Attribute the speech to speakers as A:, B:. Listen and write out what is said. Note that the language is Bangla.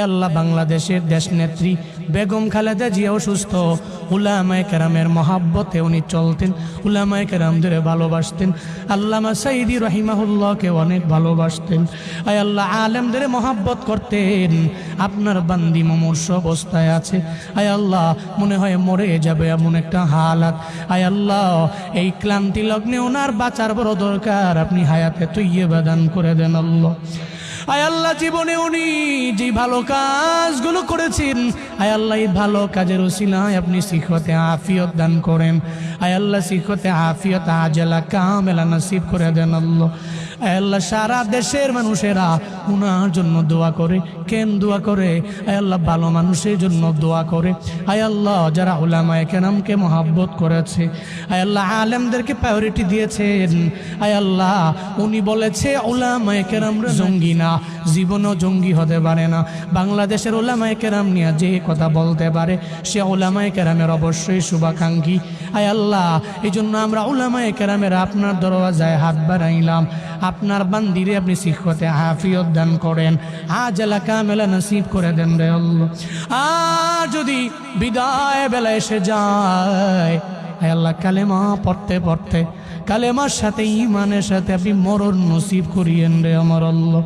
A: আল্লাহ বাংলাদেশের দেশনেত্রী বেগম খালেদা জিয়া অসুস্থ, উলামায়ে কেরামের মহাব্বতে উনি চলতেন, উলামায়ে কেরামদের ভালোবাসতেন, আল্লামা সাইদি রহিমাহুল্লাহকে অনেক ভালোবাসতেন। আয় আল্লাহ আলেমদের মহাব্বত করতেন। আপনার বান্দি মুমূর্ষ অবস্থায় আছে, আয় আল্লাহ মনে হয় মরে যাবে এমন একটা হালাত। আয় আল্লাহ এই ক্লান্তি লগ্নে ওনার বাঁচার বড় দরকার, আপনি হায়াতে তৈয়বা দান করে দেন আল্লাহ। আয় আল্লাহ জীবনে উনি যে ভালো কাজগুলো করেছেন, আয় আল্লাহ এই ভালো কাজের উসিলায় আপনি সিহতে আফিয়ত দান করেন। আয় আল্লাহ সিহতে আফিয়ত আজলা কামেলা নসিব করে দেন আল্লাহ। আয় আল্লাহ সারা দেশের মানুষেরা উনার জন্য দোয়া করে। কেন দোয়া করে? আয় আল্লাহ ভালো মানুষের জন্য দোয়া করে। আয় আল্লাহ যারা উলামায়ে কেরামকে মহাব্বত করেছে, আয় আল্লাহ আলেমদেরকে প্রায়োরিটি দিয়েছেন, আয় আল্লাহ উনি বলেছে উলামায়ে কেরামরা জঙ্গি না, জীবনও জঙ্গি হতে পারে না। বাংলাদেশের উলামায়ে কেরাম নিয়ে যে কথা বলতে পারে সে উলামায়ে কেরামের অবশ্যই শুভাকাঙ্ক্ষী। আয় আল্লাহ এই জন্য আমরা উলামায়ে কেরামের আপনার দরওয়াজায় হাত বাড়াইলাম। আপনার বান্দিরে আপনি সিহতে আফিয়ত দান করেন, আজলা কামেলা নসিব করে দেন রে আল্লাহ। আর যদি বিদায় বেলা এসে যায়, আয় আল্লাহ কালেমা পড়তে পড়তে কালেমার সাথে ঈমানের সাথে আপনি মরণ নসিব করিয়েন রে আমার আল্লাহ।